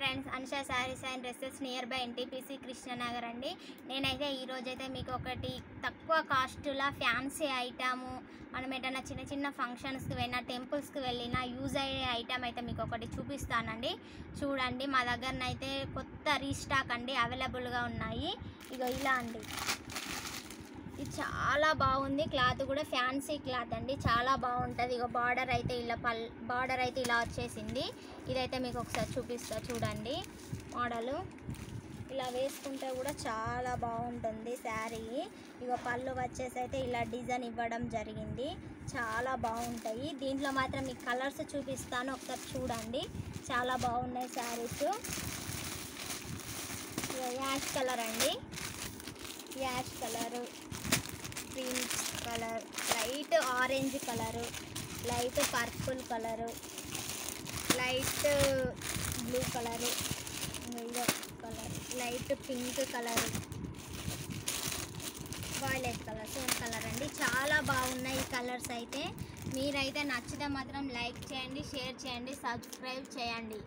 Friends, Anusha saris and dresses near by NTPC Krishnanagar అండి. నేనైతే ఈరోజైతే మీకు ఒకటి తక్కువ కాస్టుల ఫ్యాన్సీ ఐటము, మనం ఏదైనా చిన్న చిన్న ఫంక్షన్స్కి వెళ్ళినా, టెంపుల్స్కి వెళ్ళినా యూజ్ అయ్యే ఐటమ్ అయితే మీకు ఒకటి చూపిస్తానండి. చూడండి, మా దగ్గరనైతే కొత్త రీస్టాక్ అండి అవైలబుల్గా ఉన్నాయి. ఇగో ఇలా అండి, ఇది చాలా బాగుంది. క్లాత్ కూడా ఫ్యాన్సీ క్లాత్ అండి, చాలా బాగుంటుంది. ఇక బార్డర్ అయితే ఇలా వచ్చేసింది. ఇదైతే మీకు ఒకసారి చూపిస్తా చూడండి. మోడలు ఇలా వేసుకుంటే కూడా చాలా బాగుంటుంది శారీ. ఇక పళ్ళు వచ్చేసి అయితే ఇలా డిజైన్ ఇవ్వడం జరిగింది, చాలా బాగుంటాయి. దీంట్లో మాత్రం మీకు కలర్స్ చూపిస్తాను, ఒకసారి చూడండి. చాలా బాగున్నాయి శారీస్. యాష్ కలర్ అండి, ash colour, cream colour, light orange colour, light purple colour, light blue colour, ఇదో colour, light pink colour, violet colour, same colour అండి. చాలా బాగున్నాయి ఈ కలర్స్ అయితే. మీరైతే నచ్చితే మాత్రం లైక్ చేయండి, షేర్ చేయండి, సబ్స్క్రైబ్ చేయండి.